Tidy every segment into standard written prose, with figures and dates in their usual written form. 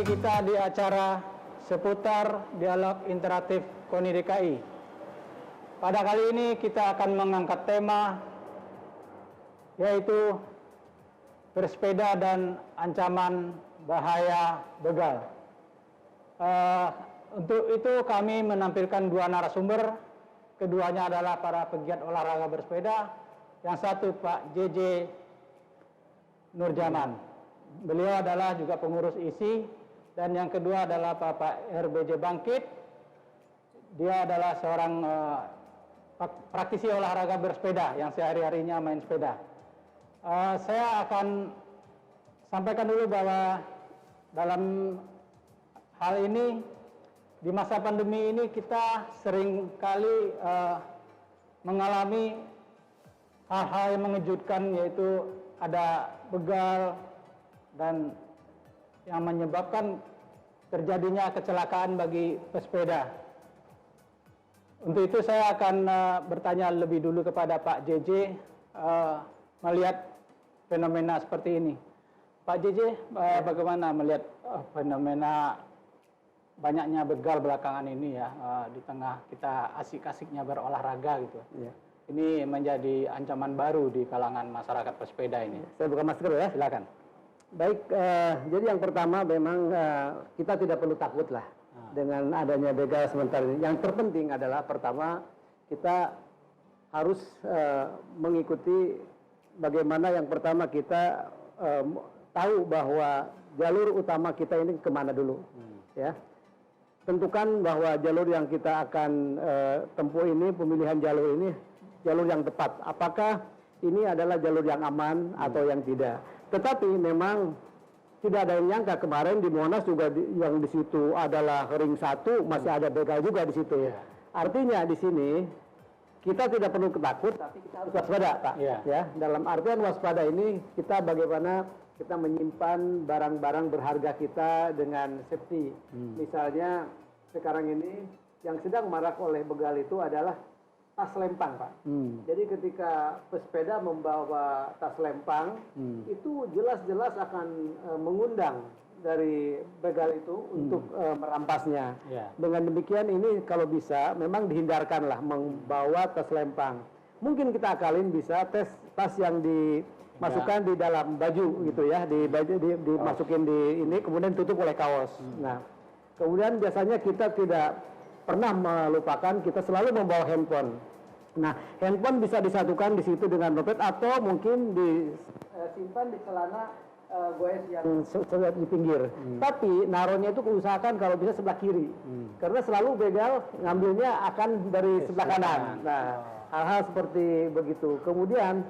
kita di acara seputar dialog interaktif KONI DKI. Pada kali ini kita akan mengangkat tema yaitu bersepeda dan ancaman bahaya begal. Untuk itu kami menampilkan dua narasumber. Keduanya adalah para pegiat olahraga bersepeda. Yang satu Pak JJ Nurjaman. Beliau adalah juga pengurus ISI. Dan yang kedua adalah Bapak RBJ Bangkit. Dia adalah seorang praktisi olahraga bersepeda yang sehari-harinya main sepeda. Saya akan sampaikan dulu bahwa dalam hal ini di masa pandemi ini kita sering kali mengalami hal-hal yang mengejutkan, yaitu ada begal dan yang menyebabkan terjadinya kecelakaan bagi pesepeda. Untuk itu saya akan bertanya lebih dulu kepada Pak JJ melihat fenomena seperti ini. Pak JJ, bagaimana melihat fenomena banyaknya begal belakangan ini ya, di tengah kita asik-asiknya berolahraga gitu. Ya. Ini menjadi ancaman baru di kalangan masyarakat pesepeda ini. Saya buka masker ya, silakan. Baik, jadi yang pertama memang kita tidak perlu takut lah dengan adanya begal sementara ini. Yang terpenting adalah pertama kita harus mengikuti bagaimana yang pertama kita tahu bahwa jalur utama kita ini kemana dulu, ya. Tentukan bahwa jalur yang kita akan tempuh ini, pemilihan jalur ini jalur yang tepat. Apakah ini adalah jalur yang aman atau yang tidak? Tetapi memang tidak ada yang nyangka kemarin di Monas juga yang di situ adalah ring 1 masih ada begal juga di situ. Ya. Artinya di sini kita tidak perlu takut, tapi kita harus waspada, Pak. Ya, dalam artian waspada ini kita bagaimana kita menyimpan barang-barang berharga kita dengan safety. Misalnya sekarang ini yang sedang marak oleh begal itu adalah tas lempang, Pak. Jadi ketika pesepeda membawa tas lempang, itu jelas-jelas akan mengundang dari begal itu untuk merampasnya. Dengan demikian ini kalau bisa memang dihindarkanlah membawa tas lempang. Mungkin kita akalin bisa tas yang dimasukkan di dalam baju gitu ya, di baju dimasukin di ini kemudian tutup oleh kaos. Nah, kemudian biasanya kita tidak pernah melupakan, kita selalu membawa handphone. Nah, handphone bisa disatukan di situ dengan dompet atau mungkin disimpan di celana goes yang di pinggir. Tapi naruhnya itu usahakan kalau bisa sebelah kiri. Karena selalu begal ngambilnya akan dari sebelah kanan. Nah, hal-hal seperti begitu. Kemudian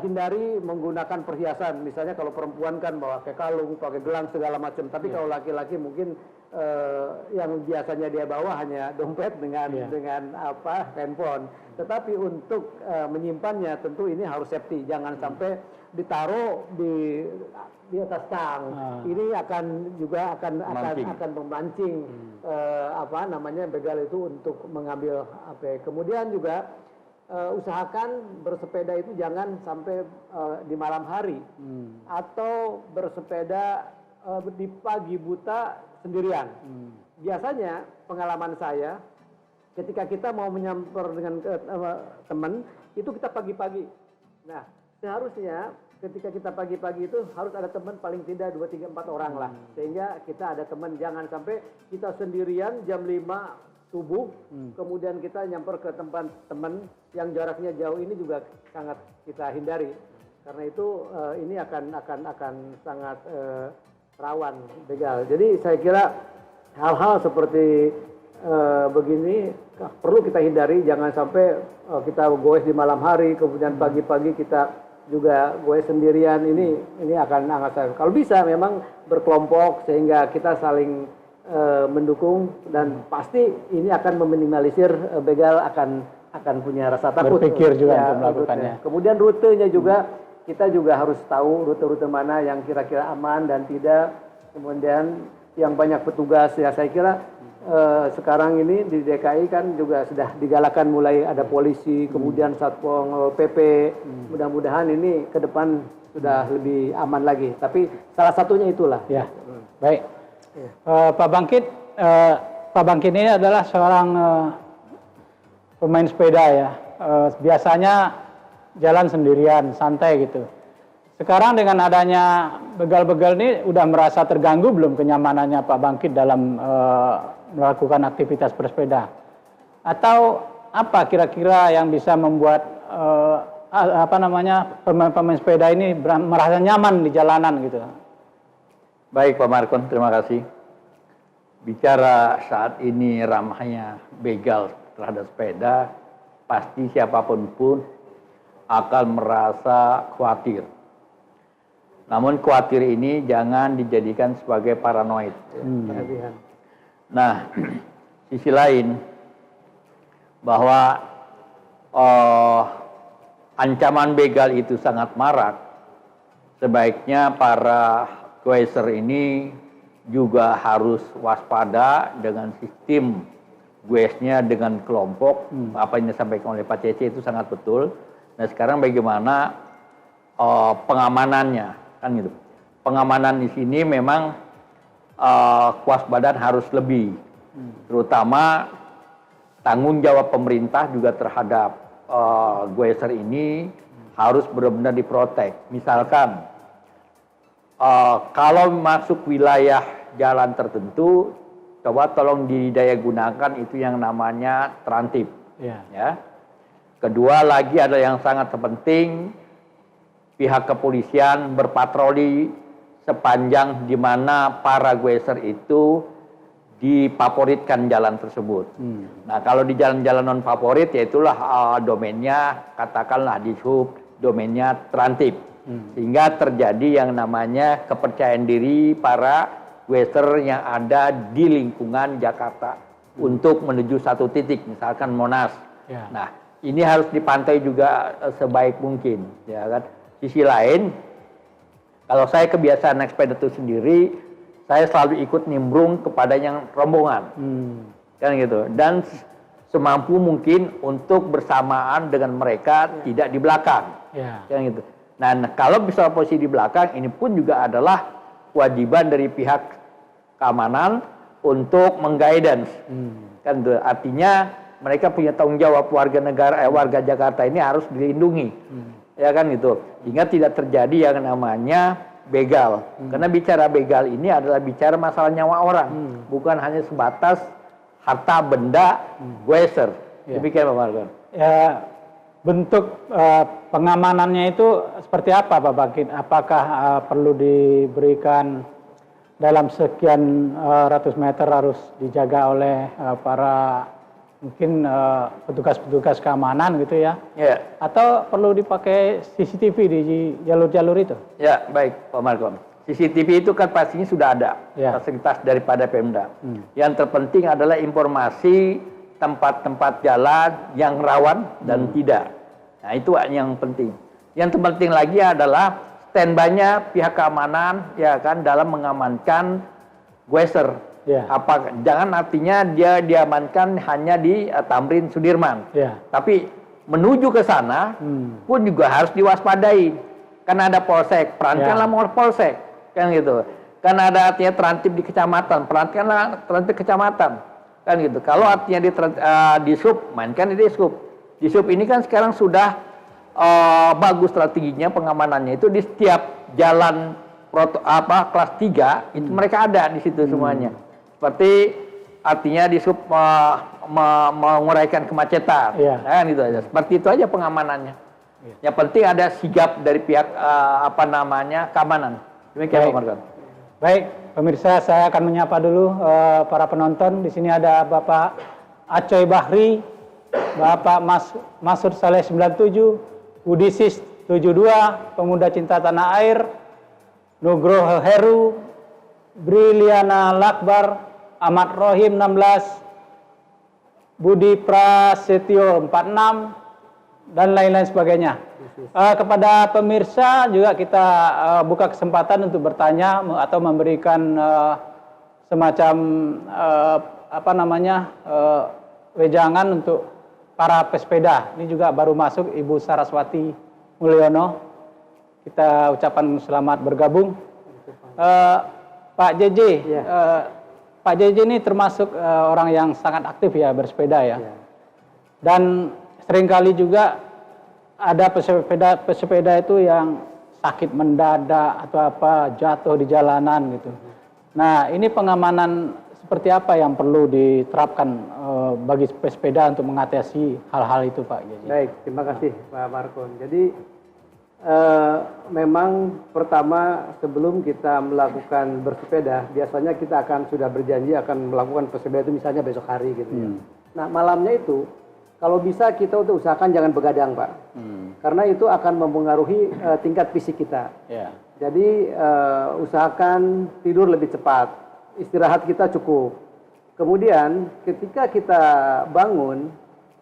hindari menggunakan perhiasan. Misalnya kalau perempuan kan bawa pakai kalung, pakai gelang segala macam. Tapi kalau laki-laki mungkin yang biasanya dia bawa hanya dompet dengan handphone. Tetapi untuk menyimpannya tentu ini harus safety. Jangan sampai ditaruh di atas tang. Ini akan memancing begal itu untuk mengambil HP. Kemudian juga usahakan bersepeda itu jangan sampai di malam hari atau bersepeda di pagi buta sendirian. Biasanya pengalaman saya ketika kita mau menyamper dengan teman itu kita pagi-pagi. Nah, seharusnya ketika kita pagi-pagi itu harus ada teman paling tidak 2, 3, 4 orang lah. Sehingga kita ada teman, jangan sampai kita sendirian jam 5 subuh, kemudian kita nyamper ke tempat teman yang jaraknya jauh, ini juga sangat kita hindari. Karena itu ini akan sangat rawan begal. Jadi saya kira hal-hal seperti begini perlu kita hindari, jangan sampai kita goes di malam hari, kemudian pagi-pagi kita juga goes sendirian. Ini akan sangat, kalau bisa memang berkelompok sehingga kita saling mendukung dan pasti ini akan meminimalisir begal akan punya rasa takut. Berpikir juga untuk melakukannya. Kemudian rutenya juga kita juga harus tahu rute-rute mana yang kira-kira aman dan tidak. Kemudian yang banyak petugas ya, saya kira sekarang ini di DKI kan juga sudah digalakan, mulai ada polisi, kemudian Satpol PP. Mudah-mudahan ini ke depan sudah lebih aman lagi. Tapi salah satunya itulah. Ya, baik. Pak Bangkit, Pak Bangkit ini adalah seorang pemain sepeda ya. Biasanya jalan sendirian, santai gitu. Sekarang dengan adanya begal-begal ini udah merasa terganggu belum kenyamanannya Pak Bangkit dalam melakukan aktivitas bersepeda? Atau apa kira-kira yang bisa membuat pemain sepeda ini merasa nyaman di jalanan gitu? Baik Pak Markon, terima kasih. Bicara saat ini ramahnya begal terhadap sepeda, pasti siapapun pun akan merasa khawatir. Namun khawatir ini jangan dijadikan sebagai paranoid. Nah, sisi lain bahwa ancaman begal itu sangat marak, sebaiknya para Goeser ini juga harus waspada dengan sistem goesnya dengan kelompok. Apa yang disampaikan oleh Pak Cece itu sangat betul. Nah sekarang bagaimana pengamanannya, kan gitu. Pengamanan di sini memang kewaspadaan harus lebih, terutama tanggung jawab pemerintah juga terhadap Goeser ini harus benar-benar diprotek. Misalkan kalau masuk wilayah jalan tertentu, coba tolong didaya gunakan itu yang namanya terantip. Ya. Kedua lagi ada yang sangat penting, pihak kepolisian berpatroli sepanjang di mana para Goeser itu difavoritkan jalan tersebut. Nah kalau di jalan-jalan non favorit, yaitulah domainnya katakanlah di sub domainnya terantip. Sehingga terjadi yang namanya kepercayaan diri para Goeser yang ada di lingkungan Jakarta untuk menuju satu titik, misalkan Monas. Nah, ini harus dipantau juga sebaik mungkin, ya kan. Sisi lain, kalau saya kebiasaan naik sepeda itu sendiri, saya selalu ikut nimbrung kepada yang rombongan, kan gitu. Dan semampu mungkin untuk bersamaan dengan mereka, tidak di belakang, kan gitu. Nah, kalau bisa posisi di belakang, ini pun juga adalah kewajiban dari pihak keamanan untuk mengguidance. Kan itu artinya mereka punya tanggung jawab warga Jakarta ini harus dilindungi. Ya kan gitu. Sehingga tidak terjadi yang namanya begal. Karena bicara begal ini adalah bicara masalah nyawa orang, bukan hanya sebatas harta benda Goeser. Demikian Pak Margon. Ya, bentuk pengamanannya itu seperti apa Pak Bangkit? Apakah perlu diberikan dalam sekian ratus meter harus dijaga oleh para mungkin petugas-petugas keamanan gitu ya? Ya. Atau perlu dipakai CCTV di jalur-jalur itu? Ya, baik Pak Margon. CCTV itu kan pastinya sudah ada, fasilitas daripada Pemda. Yang terpenting adalah informasi tempat-tempat jalan yang rawan dan tidak. Nah itu yang penting. Yang terpenting lagi adalah standby-nya pihak keamanan ya kan dalam mengamankan Goeser. Jangan artinya dia diamankan hanya di Tamrin Sudirman. Tapi menuju ke sana pun juga harus diwaspadai. Karena ada polsek, perankanlah polsek, kan gitu. Karena ada artinya terantip di kecamatan, perankanlah terantip kecamatan. Kan gitu. Kalau artinya di sub, mainkan di sub. Di sub ini kan sekarang sudah bagus strateginya pengamanannya itu di setiap jalan kelas 3 itu mereka ada di situ semuanya. Seperti artinya di sub menguraikan kemacetan. Kan gitu aja. Seperti itu aja pengamanannya. Yang penting ada sigap dari pihak keamanan. Demikian Pak Margon. Baik, pemirsa, saya akan menyapa dulu para penonton. Di sini ada Bapak Acoy Bahri, Bapak Masud Saleh 97, Udisis 72, Pemuda Cinta Tanah Air, Nugroho Heru, Briliana Lakbar, Ahmad Rohim 16, Budi Prasetyo 46, dan lain-lain sebagainya. Kepada pemirsa juga kita buka kesempatan untuk bertanya atau memberikan semacam wejangan untuk para pesepeda. Ini juga baru masuk Ibu Saraswati Mulyono. Kita ucapkan selamat bergabung. Pak JJ, Ya. Pak JJ ini termasuk orang yang sangat aktif ya bersepeda ya. Ya. Dan seringkali juga ada pesepeda itu yang sakit mendadak atau apa, jatuh di jalanan gitu. Nah, ini pengamanan seperti apa yang perlu diterapkan bagi pesepeda untuk mengatasi hal-hal itu, Pak JJ? Baik, terima kasih Pak Markon. Jadi memang pertama sebelum kita melakukan bersepeda, biasanya kita akan sudah berjanji akan melakukan bersepeda itu misalnya besok hari gitu ya. Nah, malamnya itu kalau bisa kita untuk usahakan jangan begadang, Pak. Karena itu akan mempengaruhi tingkat fisik kita. Ya. Jadi usahakan tidur lebih cepat, istirahat kita cukup. Kemudian ketika kita bangun,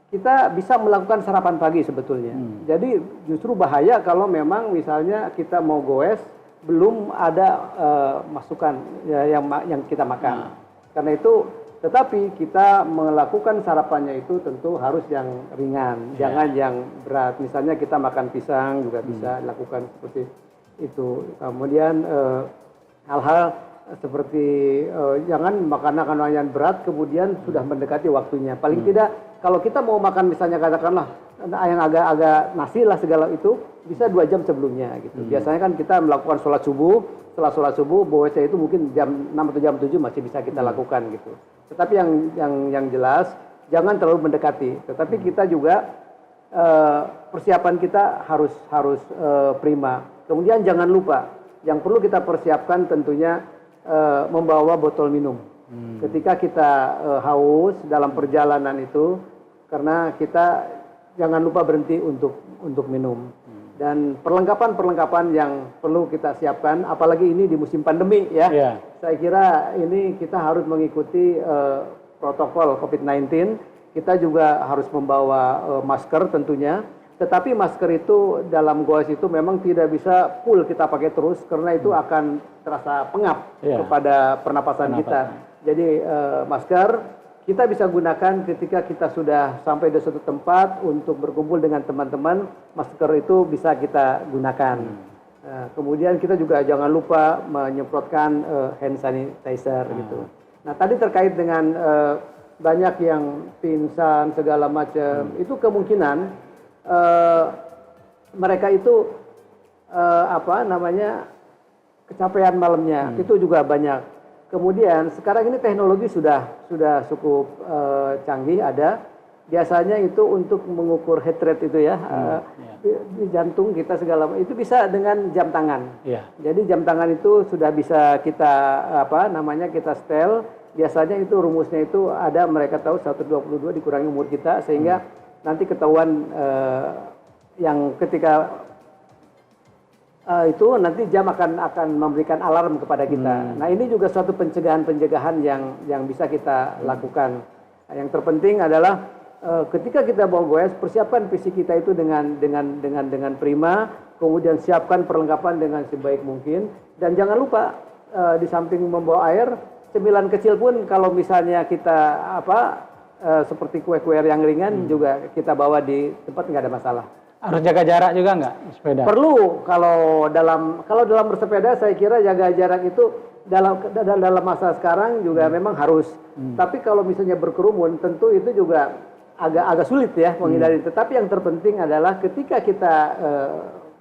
kita bisa melakukan sarapan pagi sebetulnya. Jadi justru bahaya kalau memang misalnya kita mau goes, belum ada masukan ya, yang kita makan. Karena itu, tetapi kita melakukan sarapannya itu tentu harus yang ringan, jangan yang berat. Misalnya kita makan pisang juga bisa dilakukan seperti itu. Kemudian hal-hal seperti jangan makanan yang berat kemudian sudah mendekati waktunya. Paling tidak kalau kita mau makan misalnya katakanlah yang agak-agak nasi lah segala itu bisa 2 jam sebelumnya gitu. Biasanya kan kita melakukan sholat subuh, setelah sholat subuh bowesnya itu mungkin jam 6 atau jam 7 masih bisa kita lakukan gitu. Tetapi yang jelas jangan terlalu mendekati. Tetapi kita juga persiapan kita harus prima. Kemudian jangan lupa yang perlu kita persiapkan tentunya membawa botol minum. Ketika kita haus dalam perjalanan itu, karena kita jangan lupa berhenti untuk minum. Dan perlengkapan yang perlu kita siapkan, apalagi ini di musim pandemi ya. Saya kira ini kita harus mengikuti protokol COVID-19. Kita juga harus membawa masker tentunya. Tetapi masker itu dalam goes itu memang tidak bisa full kita pakai terus karena itu akan terasa pengap kepada pernapasan kita. Jadi masker kita bisa gunakan ketika kita sudah sampai di suatu tempat untuk berkumpul dengan teman-teman, masker itu bisa kita gunakan. Kemudian kita juga jangan lupa menyemprotkan hand sanitizer gitu. Nah, tadi terkait dengan banyak yang pingsan segala macam, itu kemungkinan mereka itu kecapean malamnya, itu juga banyak. Kemudian sekarang ini teknologi sudah cukup canggih ada. Biasanya itu untuk mengukur heart rate itu ya, di jantung kita segala itu bisa dengan jam tangan. Jadi jam tangan itu sudah bisa kita kita setel. Biasanya itu rumusnya itu ada, mereka tahu 122 dikurangi umur kita sehingga nanti ketahuan yang ketika itu nanti jam akan memberikan alarm kepada kita. Nah, ini juga suatu pencegahan yang bisa kita lakukan. Yang terpenting adalah ketika kita mau goes, persiapkan fisik kita itu dengan prima, kemudian siapkan perlengkapan dengan sebaik mungkin, dan jangan lupa di samping membawa air, cemilan kecil pun kalau misalnya kita seperti kue-kue yang ringan juga kita bawa di tempat, nggak ada masalah. Harus jaga jarak juga nggak sepeda? Perlu. Kalau dalam bersepeda saya kira jaga jarak itu dalam masa sekarang juga memang harus. Tapi kalau misalnya berkerumun tentu itu juga agak sulit ya menghindari. Tetapi yang terpenting adalah ketika kita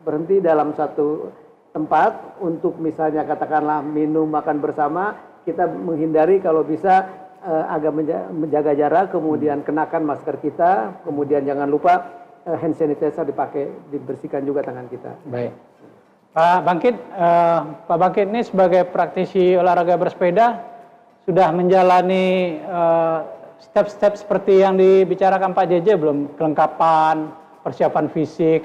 berhenti dalam satu tempat untuk misalnya katakanlah minum makan bersama, kita menghindari kalau bisa agak menjaga jarak, kemudian kenakan masker kita, kemudian jangan lupa hand sanitizer dibersihkan juga tangan kita. Baik. Pak Bangkit ini sebagai praktisi olahraga bersepeda sudah menjalani step-step seperti yang dibicarakan Pak JJ belum? Kelengkapan, persiapan fisik.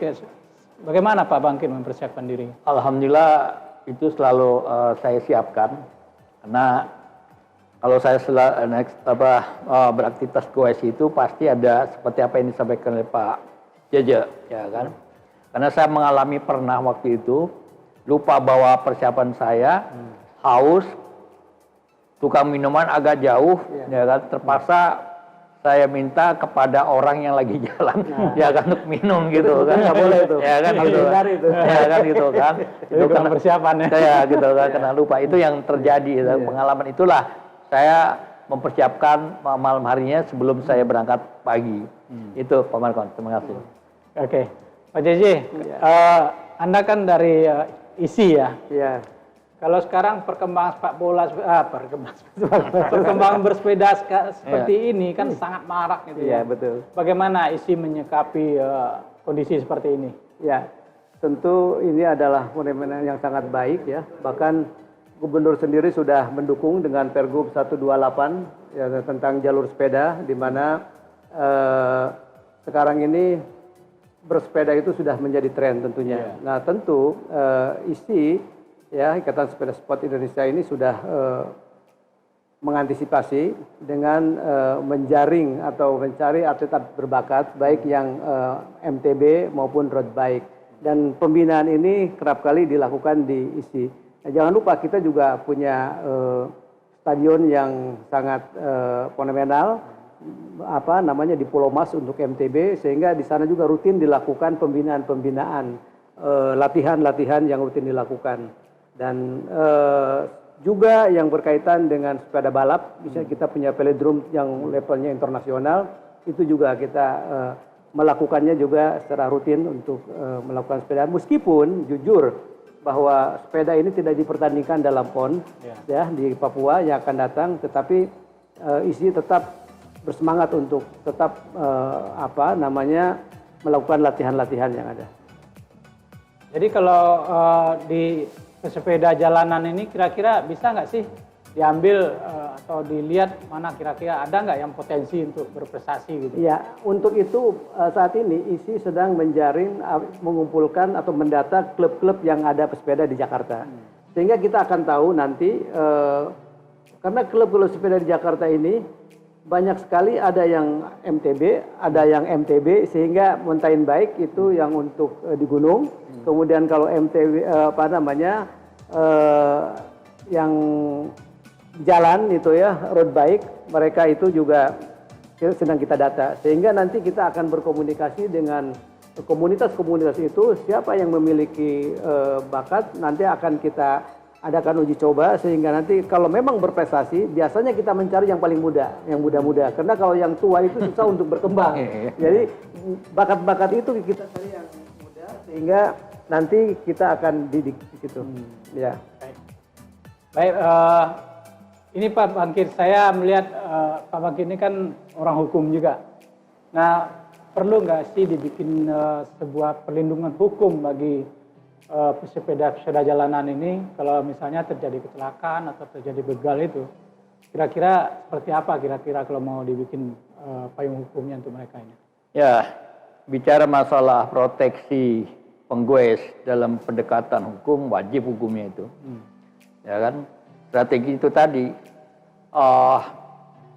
Bagaimana Pak Bangkit mempersiapkan diri? Alhamdulillah itu selalu saya siapkan. Karena kalau saya beraktivitas goes itu pasti ada seperti apa yang disampaikan oleh Pak JJ, ya kan? Karena saya mengalami pernah waktu itu lupa bawa persiapan saya, haus, tukang minuman agak jauh, ya kan? Terpaksa saya minta kepada orang yang lagi jalan ya kan untuk minum gitu kan, nggak boleh itu ya kan gitu ya kan gitu kan itu kan persiapan ya saya gitu kan kena lupa itu yang terjadi pengalaman itulah saya mempersiapkan malam harinya sebelum saya berangkat pagi itu Pak Markon. Terima kasih. Oke, Pak JJ, Anda kan dari ISI ya. Iya. Kalau sekarang perkembangan bersepeda seperti ini kan sangat marak gitu ya. ya. Betul. Bagaimana ISI menyikapi kondisi seperti ini? Ya, tentu ini adalah fenomena yang sangat baik ya. Bahkan Gubernur sendiri sudah mendukung dengan Pergub 128 ya, tentang jalur sepeda, di mana sekarang ini bersepeda itu sudah menjadi tren tentunya. Nah tentu ISI ya, Ikatan Sepeda Sport Indonesia ini sudah mengantisipasi dengan menjaring atau mencari atlet berbakat baik yang MTB maupun road bike, dan pembinaan ini kerap kali dilakukan di ISI. Nah, jangan lupa kita juga punya stadion yang sangat fenomenal di Pulau Mas untuk MTB, sehingga di sana juga rutin dilakukan pembinaan latihan-latihan yang rutin dilakukan. Dan juga yang berkaitan dengan sepeda balap, misalnya kita punya velodrome yang levelnya internasional, itu juga kita melakukannya juga secara rutin untuk melakukan sepeda. Meskipun jujur bahwa sepeda ini tidak dipertandingkan dalam PON ya di Papua yang akan datang, tetapi ISI tetap bersemangat untuk tetap melakukan latihan-latihan yang ada. Jadi kalau di pesepeda jalanan ini kira-kira bisa nggak sih diambil atau dilihat mana kira-kira ada nggak yang potensi untuk berprestasi gitu? Ya, untuk itu saat ini ISI sedang menjaring, mengumpulkan atau mendata klub-klub yang ada pesepeda di Jakarta. Sehingga kita akan tahu nanti, karena klub-klub sepeda di Jakarta ini banyak sekali, ada yang MTB, ada yang MTB, sehingga mountain bike itu yang untuk di gunung. Kemudian kalau MTB yang jalan itu ya, road bike, mereka itu juga sedang kita data. Sehingga nanti kita akan berkomunikasi dengan komunitas-komunitas itu, siapa yang memiliki bakat, nanti akan kita adakan uji coba, sehingga nanti kalau memang berprestasi, biasanya kita mencari yang paling muda, yang muda-muda. Karena kalau yang tua itu susah untuk berkembang. Jadi bakat-bakat itu kita cari yang muda, sehingga nanti kita akan didik di situ. Ya. Baik, ini Pak Bangkit, saya melihat Pak Bangkit ini kan orang hukum juga. Nah, perlu nggak sih dibikin sebuah perlindungan hukum bagi pesepeda jalanan ini kalau misalnya terjadi kecelakaan atau terjadi begal itu? Kira-kira seperti apa kira-kira kalau mau dibikin payung hukumnya untuk mereka ini? Ya, bicara masalah proteksi penggoes dalam pendekatan hukum, wajib hukumnya itu. Ya kan, strategi itu tadi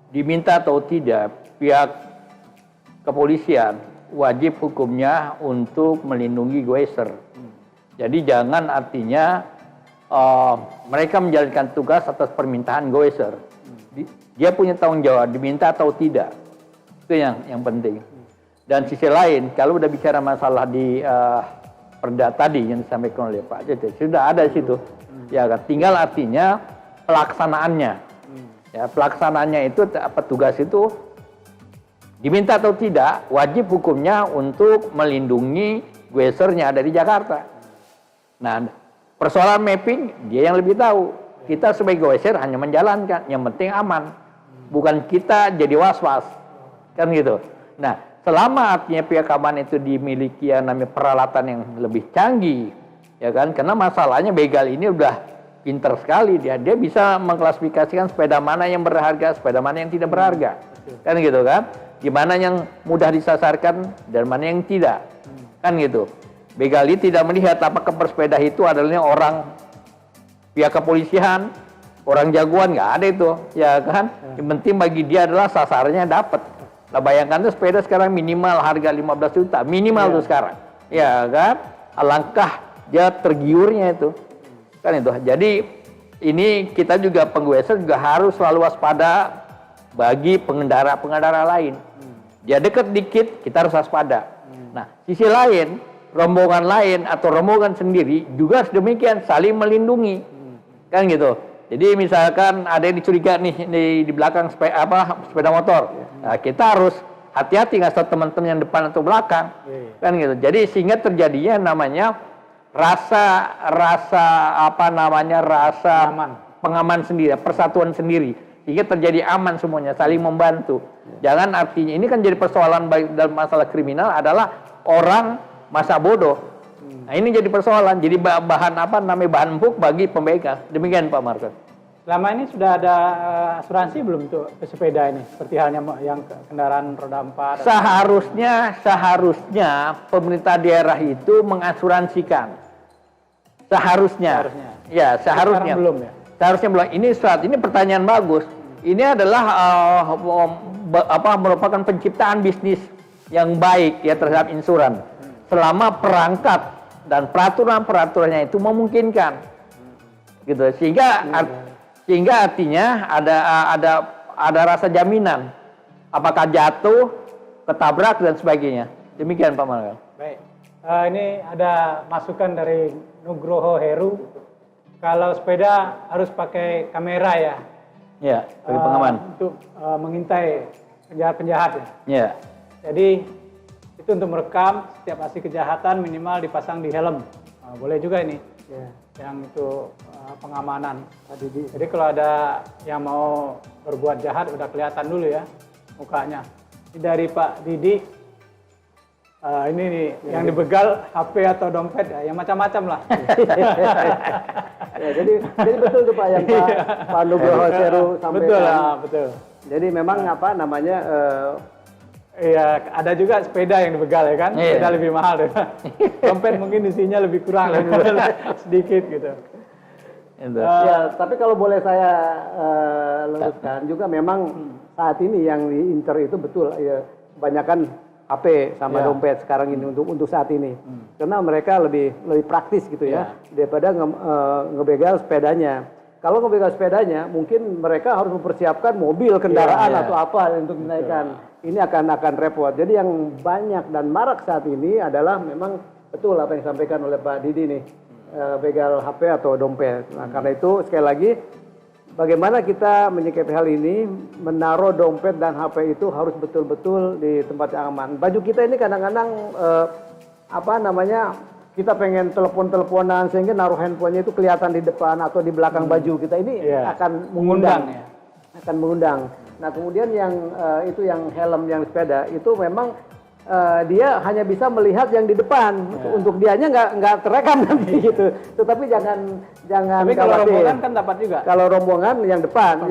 diminta atau tidak, pihak kepolisian wajib hukumnya untuk melindungi goeser. Jadi jangan artinya mereka menjalankan tugas atas permintaan goeser. Dia punya tanggung jawab, diminta atau tidak. Itu yang penting. Dan sisi lain, kalau udah bicara masalah di perda tadi yang disampaikan oleh Pak Jete, sudah ada di situ. Ya kan, tinggal artinya pelaksanaannya. Ya, pelaksanaannya itu petugas itu diminta atau tidak, wajib hukumnya untuk melindungi goesernya ada di Jakarta. Nah, persoalan mapping dia yang lebih tahu. Kita sebagai goeser hanya menjalankan, yang penting aman. Bukan kita jadi was-was. Kan gitu. Nah, selama artinya pihak keamanan itu dimiliki yang namanya peralatan yang lebih canggih, ya kan? Karena masalahnya begal ini udah pinter sekali dia bisa mengklasifikasikan sepeda mana yang berharga, sepeda mana yang tidak berharga. Kan gitu kan? Gimana yang mudah disasarkan dan mana yang tidak. Kan gitu. Begal ini tidak melihat apakah bersepeda itu adalah orang pihak kepolisian, orang jagoan, nggak ada itu, ya kan? Yang penting bagi dia adalah sasarannya dapat. Nah, bayangkan tuh sepeda sekarang minimal harga 15 juta, minimal tuh sekarang, ya kan? Alangkah dia tergiurnya itu, kan itu. Jadi ini kita juga penggoeser juga harus selalu waspada bagi pengendara-pengendara lain. Dia dekat dikit, kita harus waspada. Nah, sisi lain, rombongan lain atau rombongan sendiri juga sedemikian saling melindungi. Kan gitu. Jadi misalkan ada yang dicurigai nih di belakang sepeda motor. Nah, kita harus hati-hati ngasih tahu teman-teman yang depan atau belakang. Kan gitu. Jadi sehingga terjadinya namanya rasa pengaman sendiri, persatuan sendiri. Sehingga terjadi aman semuanya, saling membantu. Jangan artinya, ini kan jadi persoalan dalam masalah kriminal adalah orang masa bodoh. Nah ini jadi persoalan, jadi bahan empuk bagi pembegal. Demikian Pak Markon. Selama ini sudah ada asuransi belum untuk pesepeda ini? Seperti halnya yang kendaraan roda 4? Seharusnya pemerintah daerah itu mengasuransikan. Seharusnya. Ya, seharusnya. Belum ya? Seharusnya belum. Ini pertanyaan bagus. Ini adalah merupakan penciptaan bisnis yang baik ya terhadap insuran. Selama perangkat dan peraturan-peraturannya itu memungkinkan. Gitu. Sehingga artinya ada rasa jaminan. Apakah jatuh, ketabrak dan sebagainya. Demikian Pak Markon. Baik. Ini ada masukan dari Nugroho Heru. Kalau sepeda harus pakai kamera ya. Ya, bagi pengaman. Untuk mengintai penjahat-penjahat ya. Ya. Jadi itu untuk merekam setiap aksi kejahatan minimal dipasang di helm. Boleh juga ini. Ya. Yang itu pengamanan. Jadi kalau ada yang mau berbuat jahat udah kelihatan dulu ya mukanya. Ini dari Pak Didi. Ini nih yang dibegal HP atau dompet ya, yang macam-macam lah. Ya, jadi betul tuh Pak yang Pak Nugroho Seru sampaikan. Betul. Jadi memang Iya, ada juga sepeda yang dibegal ya kan, sepeda lebih mahal deh. Dompet mungkin isinya lebih kurang, sedikit gitu. Ya, tapi kalau boleh saya luruskan juga memang saat ini yang diinter itu betul ya kebanyakan HP sama dompet sekarang ini untuk saat ini. Karena mereka lebih praktis gitu ya daripada ngebegal sepedanya. Kalau ngebegal sepedanya mungkin mereka harus mempersiapkan mobil, kendaraan atau apa untuk dinaikkan. Ini akan repot. Jadi yang banyak dan marak saat ini adalah memang betul apa yang disampaikan oleh Pak Didi nih. Begal HP atau dompet. Nah, karena itu sekali lagi bagaimana kita menyikapi hal ini, menaruh dompet dan HP itu harus betul-betul di tempat yang aman. Baju kita ini kadang-kadang kita pengen telepon-teleponan sehingga naruh handphonenya itu kelihatan di depan atau di belakang baju kita ini akan mengundang. Akan mengundang. Nah kemudian yang itu yang helm yang sepeda itu memang dia hanya bisa melihat yang di depan. Untuk dianya nggak terekam nanti gitu. Tetapi jangan. Tapi kalau rombongan kan dapat juga. Kalau rombongan yang depan,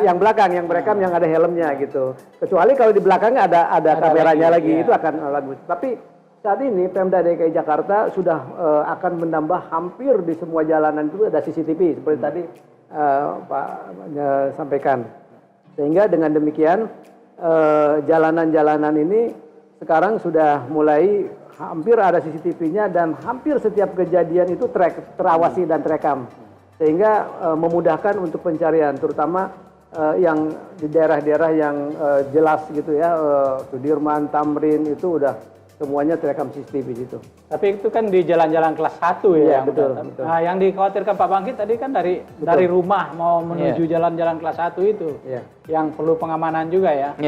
yang belakang yang merekam yang ada helmnya gitu. Kecuali kalau di belakangnya ada kameranya lagi itu akan bagus. Tapi saat ini Pemda DKI Jakarta sudah akan menambah hampir di semua jalanan itu ada CCTV seperti tadi Pak sampaikan. Sehingga dengan demikian jalanan-jalanan ini sekarang sudah mulai hampir ada CCTV-nya dan hampir setiap kejadian itu terawasi dan terekam. Sehingga memudahkan untuk pencarian terutama yang di daerah-daerah yang jelas gitu ya, Sudirman, Tamrin itu udah semuanya terekam CCTV gitu. Tapi itu kan di jalan-jalan kelas 1 ya. Iya, betul. Nah, yang dikhawatirkan Pak Bangkit tadi kan dari rumah mau menuju jalan-jalan kelas 1 itu. Yang perlu pengamanan juga ya.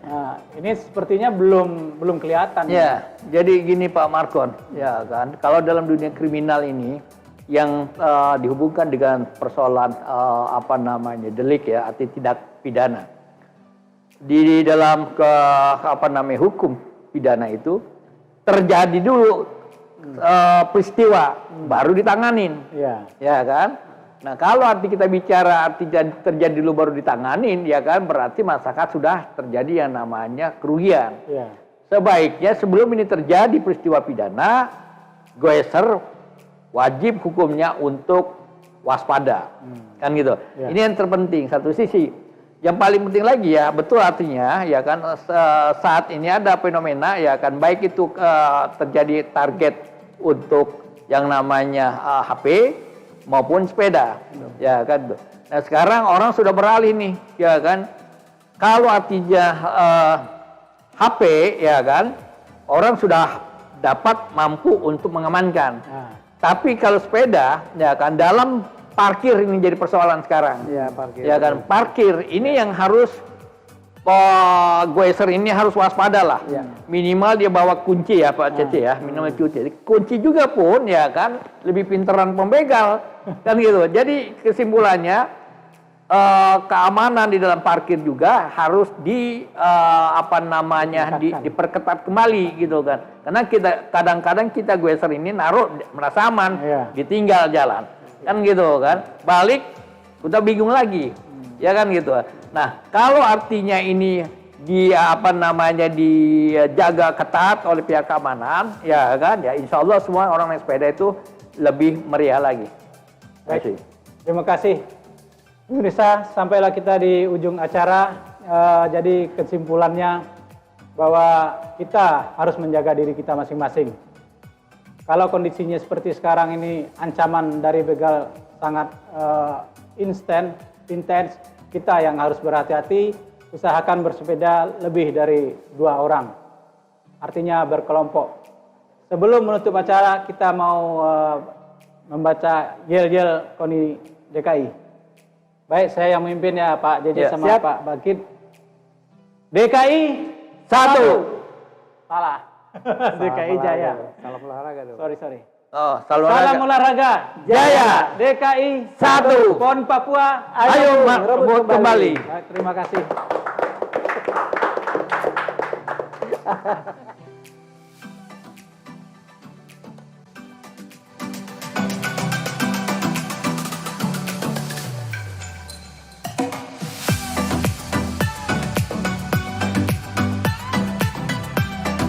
Nah, ini sepertinya belum kelihatan. Jadi gini Pak Markon, ya kan. Kalau dalam dunia kriminal ini yang dihubungkan dengan persoalan delik ya, arti tindak pidana. Di dalam hukum pidana itu terjadi dulu peristiwa baru ditanganin, ya kan? Nah kalau arti kita bicara arti terjadi dulu baru ditanganin, ya kan berarti masyarakat sudah terjadi yang namanya kerugian. Sebaiknya sebelum ini terjadi peristiwa pidana, goeser wajib hukumnya untuk waspada, kan gitu. Ini yang terpenting satu sisi. Yang paling penting lagi ya, betul artinya ya kan saat ini ada fenomena ya kan baik itu terjadi target untuk yang namanya HP maupun sepeda, ya kan. Nah sekarang orang sudah beralih nih, ya kan Kalau artinya HP ya kan, orang sudah dapat mampu untuk mengamankan. Tapi kalau sepeda ya kan, dalam parkir ini jadi persoalan sekarang. Ya, parkir. Ya kan, parkir ini yang harus Goeser ini harus waspada lah. Ya. Minimal dia bawa kunci ya Pak Cece ya, minimal kunci. Kunci juga pun ya kan lebih pinteran pembegal kan gitu. Jadi kesimpulannya keamanan di dalam parkir juga harus diperketat kembali gitu kan. Karena kadang-kadang kita Goeser ini naruh merasa aman, ditinggal jalan kan gitu kan. Balik udah bingung lagi. Ya kan gitu. Nah, kalau artinya ini dijaga ketat oleh pihak keamanan, ya kan, ya insya Allah semua orang naik sepeda itu lebih meriah lagi. Baik, terima kasih. Pemirsa, sampailah kita di ujung acara. Jadi kesimpulannya bahwa kita harus menjaga diri kita masing-masing. Kalau kondisinya seperti sekarang ini, ancaman dari begal sangat intens, kita yang harus berhati-hati, usahakan bersepeda lebih dari 2 orang. Artinya berkelompok. Sebelum menutup acara, kita mau membaca yel-yel KONI DKI. Baik, saya yang memimpin ya Pak JJ sama Pak Bakit. DKI 1. Salah. DKI Jaya. Salam olahraga dong. Sorry. Oh, Salam olahraga Jaya. DKI 1. PON Papua Ayo rebut kembali. Baik, terima kasih.